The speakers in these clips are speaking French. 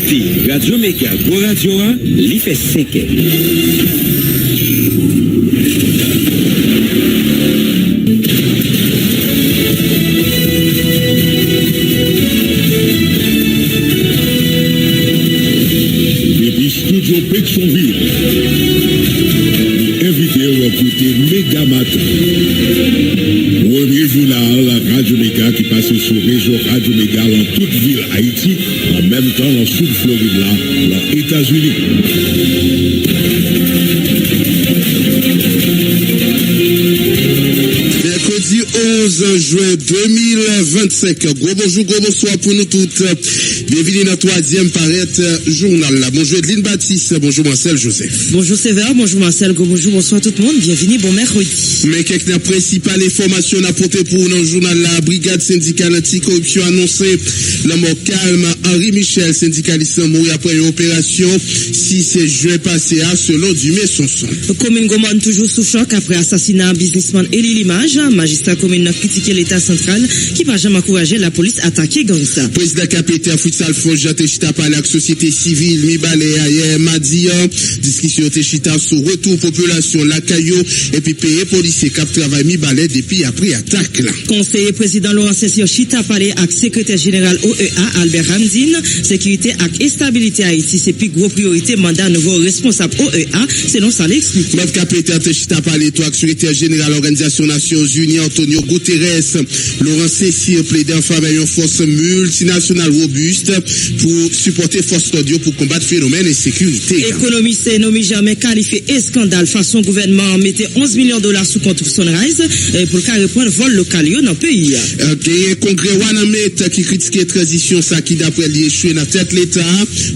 Défi Radio Méga pour Radio 1, l'y fait 5 Depuis Studio Pétionville, invité à écouter Méga Matin. Premier journal, la Radio Méga qui passe sur réseau Radio Méga dans toute ville Haïti, en même temps dans Sud Floride, là, dans les États-Unis. Mercredi 11 juin 2025. Gros bonjour, gros bonsoir pour nous toutes. Bienvenue dans le troisième paraître journal. Bonjour Edline Baptiste, bonjour Marcel Joseph. Bonjour Sévère, bonjour Marcel, bonjour, bonsoir tout le monde. Bienvenue, bon mercredi. Mais quelques principales informations à porter pour nous dans le journal. La brigade syndicale anticorruption annoncé la mort calme. Henri Michel, syndicaliste mort après une opération 6 juin passé selon Dumé Sonson. Commune Gomane toujours sous choc après assassinat businessman Eli Limage. Magistrat commune a critiqué l'État central qui va jamais encourager la police à attaquer gang ça. Président KPT Foutsal Fonja Techita par la société civile Mibale hier mardi discussion Techita sur retour population la Caillou et puis payer policiers cap travail Mibale depuis après attaque là. Conseiller président Laurent Sessio Chita parlé avec secrétaire général OEA Albert Ramdine, sécurité et stabilité Haïti c'est plus gros priorité mandat nouveau responsable OEA selon ça l'explique. Notre KPT Techita parlé toi secrétaire général organisation Nations Unies Antonio Guterres Laurent Sessio plaidé en faveur d'une force multinationale robuste pour supporter force audio pour combattre phénomène et sécurité. Économiste nommé jamais qualifié et scandale façon gouvernement mettait 11 millions de dollars sous compte Sunrise pour le reprendre vol local dans le pays. Le congrès Wanamet qui critiquait transition ça qui d'après lui échoué dans tête l'État.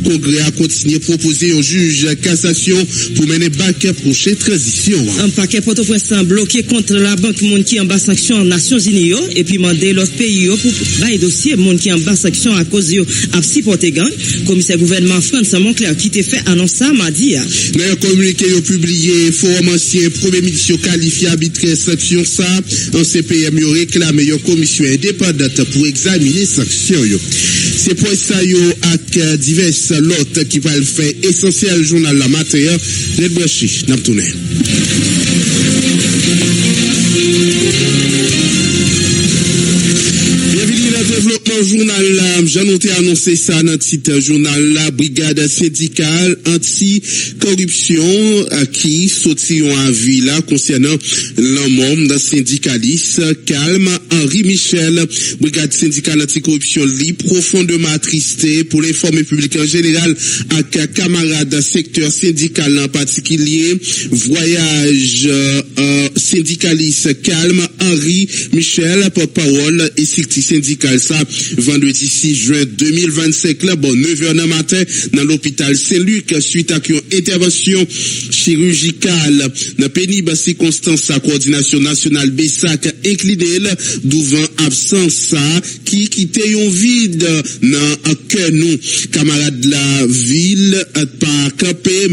Congrès a continué à proposer un juge cassation pour mener bac prochaine transition. Un paquet Port-au-Prince bloqué contre la banque monde qui en bas sanction aux Nations Unies et puis mandé l'autre pays pour bailler dossier monde qui en bas sanction à cause a supporté gang. Commissaire gouvernement France Moncler qui t'a fait annonce ça mardi. Dans un communiqué publié, forum ancien premier ministre qualifié arbitraire sanction ça, en CPM yo réclame une commission indépendante pour examiner sanctions yo. C'est pour ça yo avec diverses lots qui va le faire essentiel journal la matière les branchis n'a tourné. Développement journal, j'ai noté annoncer ça dans le titre journal la brigade syndicale anti-corruption qui sortit en avis là concernant l'homme d'un syndicaliste calme Henri Michel. Brigade syndicale anti-corruption libre profondément attristé pour l'informer public en général avec camarades secteur syndical en particulier. Voyage syndicaliste calme Henri Michel porte-parole et secteur syndical ça vendredi 6 juin 2025 là bon 9h du matin dans l'hôpital Saint-Luc suite à une intervention chirurgicale dans pénible circonstance sa coordination nationale BESAC incliné devant absence ça qui quittait un vide dans cœur nous camarades de la ville pas camper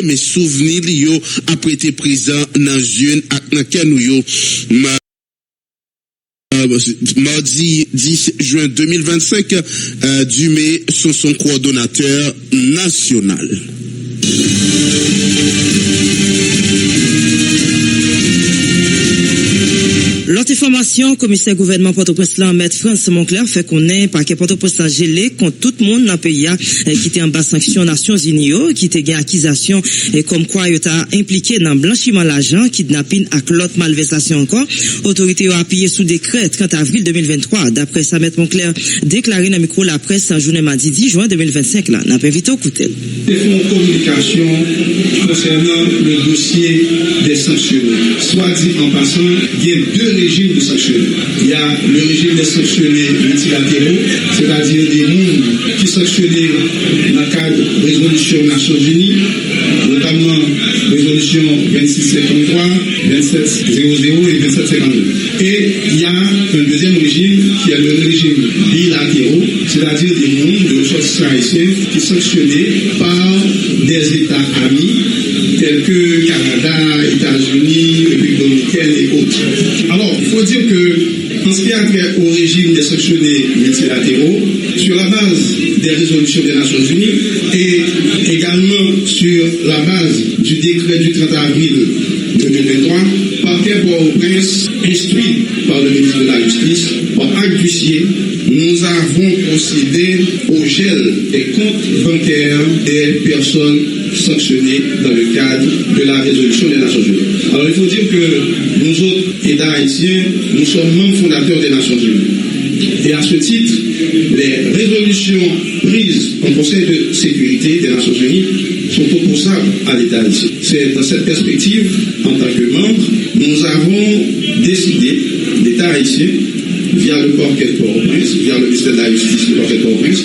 mais souvenir yo après été présent dans jeune dans cœur nous yo mardi 10 juin 2025, Dumé sont son coordonnateur national. L'autre information, commissaire gouvernement Port-au-Prince maître France Moncler fait qu'on est paquet Port-au-Prince gelé contre tout le monde dans le pays qui était en bas sanction Nations Unies qui était gain accusation et comme quoi il était impliqué dans blanchiment d'argent, kidnapping et l'autre malversation encore. Autorité a appuyé sous décret 30 avril 2023. D'après ça maître Moncler déclaré dans le micro la presse en journée mardi 10 juin 2025 là. N'a pas invité au coutel. Des fonds de communication concernant le dossier des sanctionnés. Soit dit en passant, il y a deux régimes de sanctionnés. Il y a le régime des sanctionnés multilatéraux, c'est-à-dire des mondes qui sanctionnés dans le cadre de résolution des Nations Unies, notamment résolution 2653, 2700 et 2752. Et il y a un deuxième régime qui est le régime bilatéraux, c'est-à-dire des mondes de ressources haïtiennes qui sont sanctionnés par des États amis tels que Canada, États-Unis, République dominicaine et autres. Alors, il faut dire que En ce qui a trait au régime des sanctionnés multilatéraux, sur la base des résolutions des Nations Unies et également sur la base du décret du 30 avril 2023, parquet Port-au-Prince, instruit par le ministre de la Justice, par acte d'huissier, nous avons procédé au gel des comptes bancaires des personnes sanctionnées dans le cadre de la résolution des Nations Unies. Alors il faut dire que nous autres, États haïtiens, nous sommes membres fondateurs des Nations Unies. Et à ce titre, les résolutions prises en Conseil de sécurité des Nations Unies sont opposables à l'État haïtien. C'est dans cette perspective, en tant que membre, nous avons décidé, l'État haïtien, via le parquet de Port-au-Prince, via le ministère de la Justice du parquet de Port-au-Prince,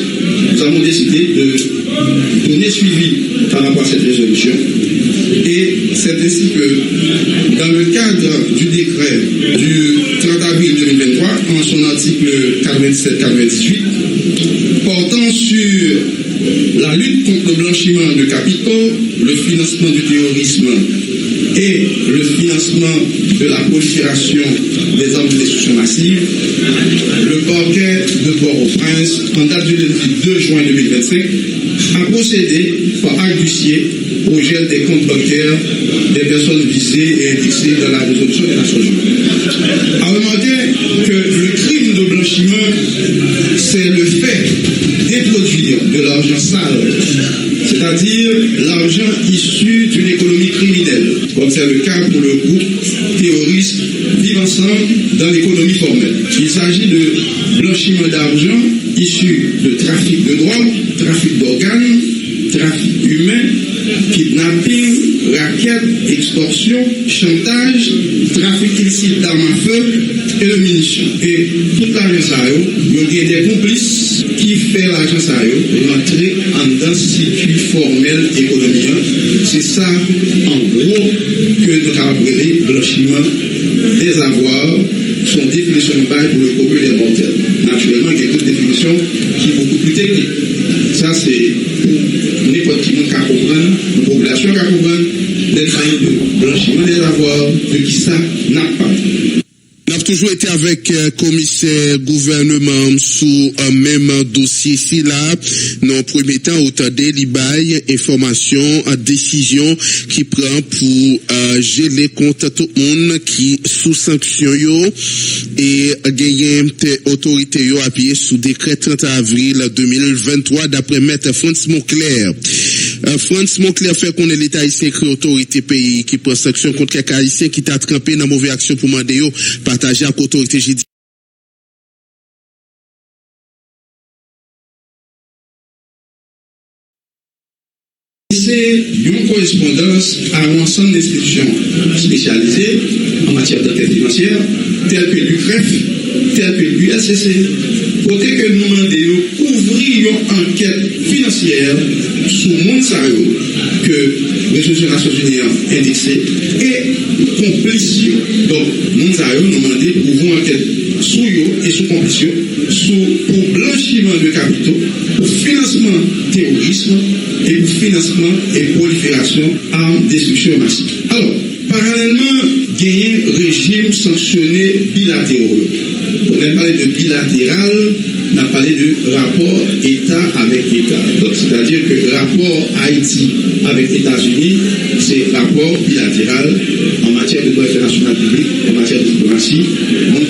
nous avons décidé de donner suivi par rapport à cette résolution. Et c'est ainsi que, dans le cadre du décret du 30 avril 2023, en son article 97-98, portant sur la lutte contre le blanchiment de capitaux, le financement du terrorisme et le financement de la prolifération des armes de destruction massive, le parquet de Port-au-Prince, en date du lundi 2 juin 2025, a procédé par acte d'huissier au gel des comptes bancaires des personnes visées et indexées dans la résolution des Nations Unies. A remarqué que le crime de blanchiment, c'est le fait d'introduire de l'argent sale, c'est-à-dire l'argent issu d'une économie criminelle, comme c'est le cas pour le groupe terroriste Vivre Ensemble dans l'économie formelle. Il s'agit de blanchiment d'argent issu de trafic de drogue, trafic d'organes, trafic humain, kidnapping, racket, extorsion, chantage, trafic illicite d'armes à feu et de munitions. Et tout l'argent, il y a des complices qui font l'argent rentrer en dans circuit formel économique. C'est ça, en gros, que nous avons appelé blanchiment des avoirs, son définition de bail pour le populaire mortel. Naturellement, il y a d'autres définitions qui sont beaucoup plus techniques. Ça, c'est pour n'importe qui qui comprendre, la population qui comprendre, les travailleurs de blanchiment des avoirs, de qui ça n'a pas. Nous avons toujours été avec commissaire gouvernement sous un même dossier ici là. Dans premier temps, autant des libailles, information, décision qui prend pour geler contre tout le monde qui sous sanction yo et gagner autorité yo appuyé sous décret 30 avril 2023 d'après maître Franz Moncler. Franz Moncler fait qu'on est l'État haïtien créé autorité pays qui prend sanction contre quelques haïtiens qui t'a trempé dans mauvaise action pour demander yo partager avec l'autorité judiciaire. C'est une correspondance à un ensemble d'institutions spécialisées en matière d'enquête financière, telles que l'UCREF, telles que l'USCC, côté que nous demandons ouvrir une enquête financière sous Montsaro que les Nations Unies ont indexé et complice. Donc, Montsaro nous demandons d'ouvrir une enquête sous eux et sous complice, pour blanchiment de capitaux, pour financement terrorisme et pour financement et prolifération armes de destruction massive. Alors, parallèlement, il y a un régime sanctionné bilatéraux. On a parlé de bilatéral, on a parlé de rapport État avec État. Donc, c'est-à-dire que le rapport Haïti avec États-Unis, c'est rapport bilatéral en matière de droit international public, en matière de diplomatie. Donc,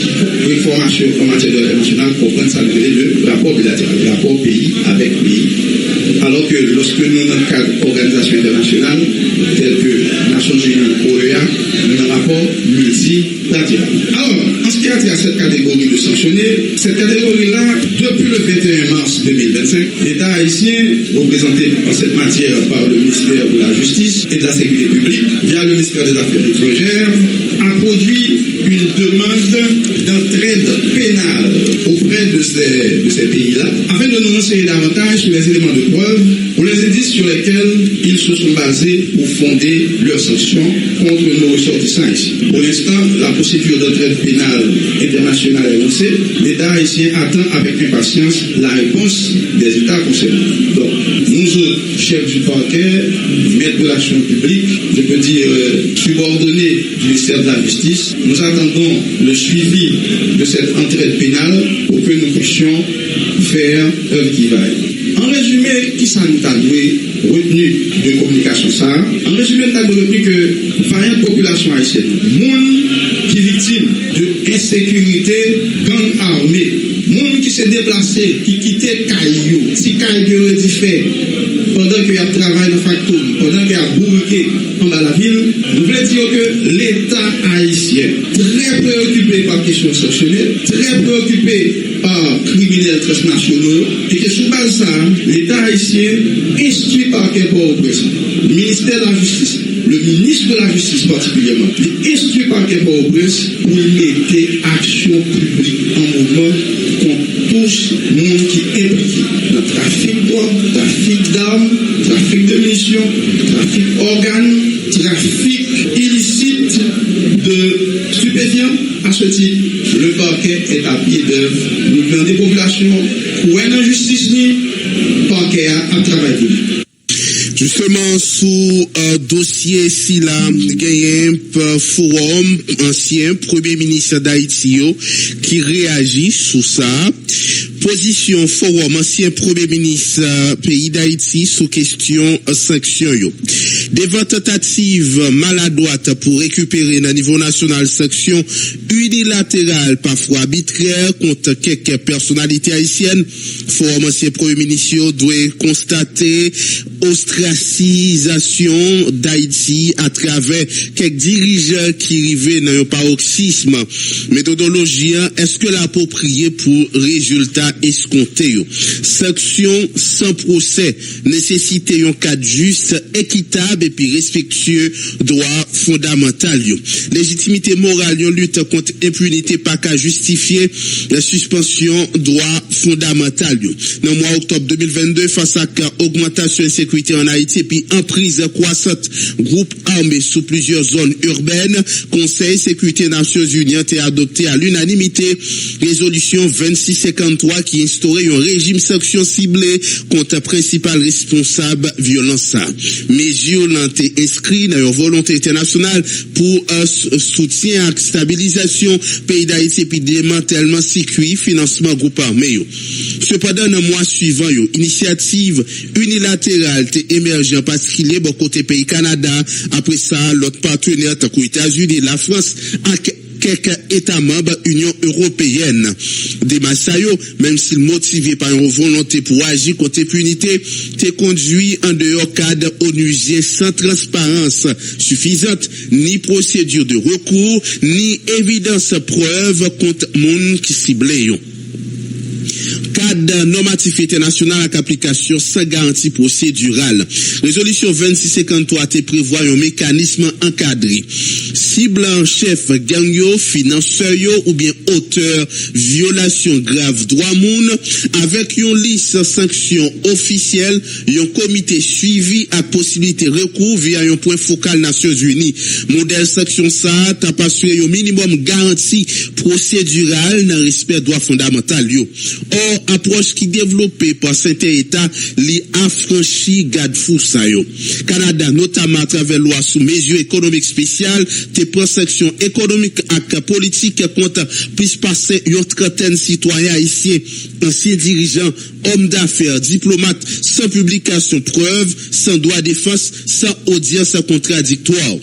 information en matière de droit international, comprendre ça, le rapport bilatéral, le rapport pays avec pays. Alors que lorsque nous, dans le cadre d'organisations internationales, telles que Nations Unies, OEA, nous avons un rapport multilatéral. Alors, en ce qui a trait à cette catégorie de sanctionnés, cette catégorie-là, depuis le 21 mars 2025, l'État haïtien, représenté en cette matière par le ministère de la Justice et de la Sécurité publique, via le ministère des Affaires étrangères, a produit une demande d'entraide pénale auprès de ces pays-là, afin de nous renseigner davantage sur les éléments de preuve ou les indices sur lesquels ils se sont basés pour fonder leurs sanctions contre nos ressortissants ici. Pour l'instant, la procédure d'entraide pénale internationale est lancée. L'État haïtien attend avec impatience la réponse des États concernés. Donc, nous autres, chefs du parquet, maîtres de l'action publique, je peux dire subordonnés du ministère de la Justice, nous attendons le suivi de cette entraide pénale pour que nous puissions faire œuvre qui vaille. En résumé, qui ça nous a retenu de communication ça? En résumé, nous avons retenu que variante population haïtienne, monde qui est victime de insécurité, gang armé, monde qui s'est déplacé, qui quittait Caillou, si Caillou est fait pendant qu'il y a travail dans la factory, pendant qu'il y a bourriqué en bas la ville, nous voulons dire que l'État haïtien, très préoccupé par la question sanctionnelle, très préoccupé par criminels transnationaux, et que sous base ça, l'État haïtien instruit par quel Port-au-Prince, le ministère de la Justice, le ministre de la Justice particulièrement, il instruit par quel Port-au-Prince pour mettre action publique en mouvement contre tous les gens qui sont impliqués dans le trafic de drogue, trafic d'armes, trafic de munitions, trafic d'organes, trafic illicite de stupéfiants. À ce titre, le parquet est à pied d'œuvre. Nous demandons des populations où est l'injustice, le parquet a travaillé. Justement, sous dossier si là, gagné forum ancien premier ministre d'Haïti qui réagit sous ça. Position forum ancien premier ministre pays d'Haïti sous question sanction yo. Devant tentative maladroite pour récupérer au niveau national sanction unilatérale parfois arbitraire contre quelques personnalités haïtiennes, forum ancien premier ministre doit constater ostracisation d'Haïti à travers quelques dirigeants qui arrivent dans un paroxysme. Méthodologie, est-ce que l'approprié pour résultat escompté? Sanction sans procès, nécessité un cadre juste, équitable et puis respectueux droits fondamentaux. Légitimité morale, lutte contre impunité pas qu'à justifier la suspension droits fondamentaux. Dans le mois octobre 2022, face à augmentation de sécurité en Haïti et puis emprise croissante, groupe armé sous plusieurs zones urbaines, Conseil sécurité Nations Unies a adopté à l'unanimité résolution 2653 qui instaurait un régime sanction ciblé contre principal responsable violence. Mesure l'ont inscrit dans une volonté internationale pour un soutien à la stabilisation pays d'Haïti et puis démantèlement circuit financement groupe armé. Cependant, dans le mois suivant, initiative unilatérale émergée en particulier bon côté pays Canada. Après ça, l'autre partenaire, tant qu'aux États-Unis, la France, quelques États membres Union européenne. Des Massayo, même s'il motivé par une volonté pour agir contre impunité, t'es conduit en dehors cadre onusien sans transparence suffisante, ni procédure de recours, ni évidence preuve contre monde qui ciblé. Cadre normatif international avec application sans garantie procédurale. Résolution 2653 te prévoit un mécanisme encadré. Cible en chef gang yo, financeur yo ou bien auteur violation grave droit moun avec une liste sanction officielle, un comité suivi à possibilité recours via un point focal Nations Unies. Modèle sanction ça t'a assuré un minimum garantie procédurale dans respect droit fondamental yo. Or, approche qui développée par certains États li affranchi garde-fou sa yo. Canada, notamment à travers loi sous mesures économiques spéciales, te prend sanction économique et politique contre plus passer une trentaine citoyens haïtiens, anciens dirigeants, hommes d'affaires, diplomates, sans publication preuve, sans droit de défense, sans audience contradictoire.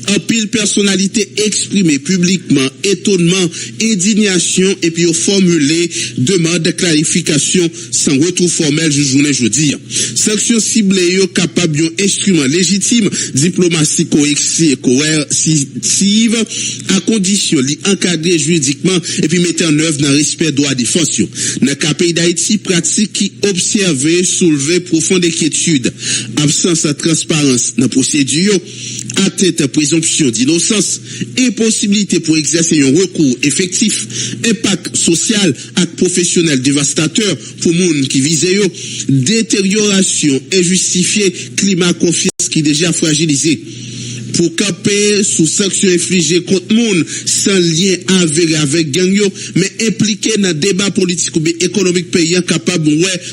En pile personnalité exprimée publiquement, étonnement, indignation et puis au formulé demande de clarification clarification sans retour formel journée jeudi. Sanction ciblée yo capable d'un instrument légitime diplomatie coercitive à condition li encadrer juridiquement et puis mettre en œuvre dans respect droit de défense. Dans le pays d'Haïti, pratique qui observé soulevé profonde inquiétude, absence de transparence dans la procédure, atteinte présomption d'innocence, impossibilité pour exercer un recours effectif, impact social et professionnel dévastateur pour monde qui vise yo, détérioration injustifiée, climat confiance qui déjà fragilisé. Pour camper sous sanction infligée contre monde sans lien avéré avec gang yo, mais impliqué dans débat politique ou économique paysan capable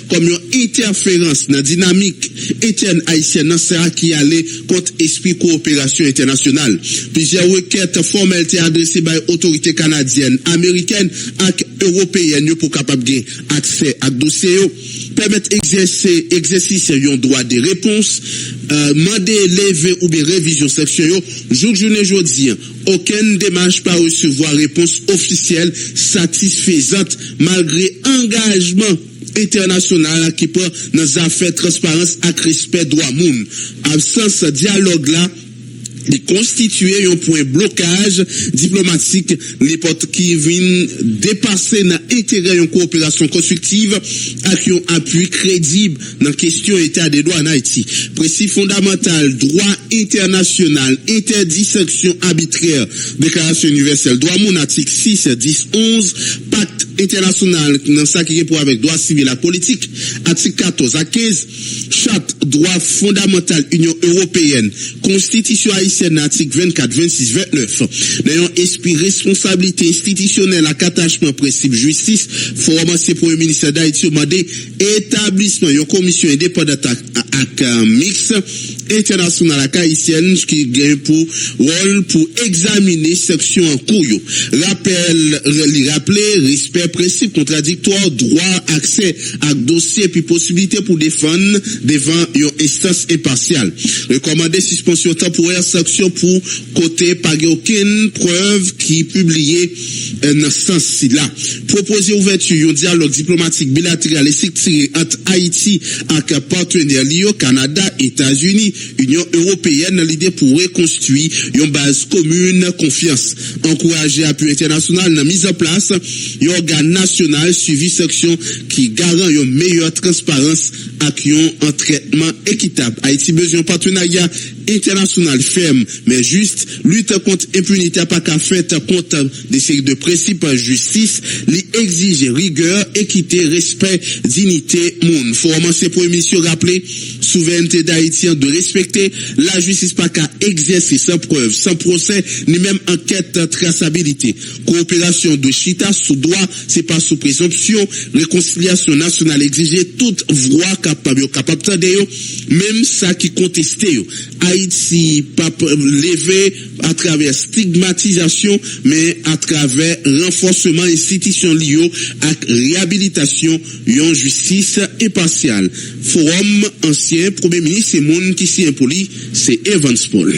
comme une interférence dans dynamique interne haïtienne dans ça qui allait contre esprit coopération internationale. Plusieurs requêtes formelles étaient adressées par autorités canadiennes, américaines et européennes pour capable gagner accès à dossier yo, permettre exercice un droit de réponse, demander lever ou bien révision section yo, journée jeudi, aucune démarche pas recevoir réponse officielle satisfaisante malgré engagement international qui prend dans les affaires transparence et respect droit moun. Absence dialogue là il constituer un point blocage diplomatique l'hypothèse qui vient dépasser dans intérêt une coopération constructive avec un appui crédible dans question état des droits en Haïti. Principe fondamental droit international interdit sanction arbitraire déclaration universelle droit moun article 6 10 11 pacte international dans ça qui est pour avec droit civil et politique article 14 à 15 charte droit fondamental Union européenne constitution haïtienne article 24 26 29 dans un esprit responsabilité institutionnelle à attachement principe justice faut remercier premier ministre d'Haïti demandé établissement une commission indépendante à mix international haïtienne qui gagne pour rôle pour examiner section en cours rappeler respect principe contradictoire droit accès à dossier puis possibilité pour défendre devant une instance impartiale recommander suspension temporaire sanction pour côté pas aucune preuve qui publiée dans ce sens-là proposer ouverture un dialogue diplomatique bilatéral et structuré entre Haïti et partenaires liés Canada États-Unis Union européenne dans l'idée pour reconstruire une base commune confiance encourager appui international dans mise en place un organe national suivi section qui garant une meilleure transparence et un traitement équitable. Haïti besoin d'un partenariat international ferme mais juste lutte contre impunité pas qu'à faire compte des séries de principes en justice li exige rigueur équité respect dignité monde faut commencer pour émission rappeler souveraineté d'Haïti de respecter la justice pas qu'à exercer sans preuve sans procès ni même enquête traçabilité coopération de chita sous droit c'est pas sous présomption réconciliation nationale exiger toute voix capable de même ça qui contesté Haïti pas levé à travers stigmatisation mais à travers renforcement institution lié à réhabilitation une justice impartiale. Forum ancien premier ministre c'est monde qui s'y impoli c'est Evans Paul.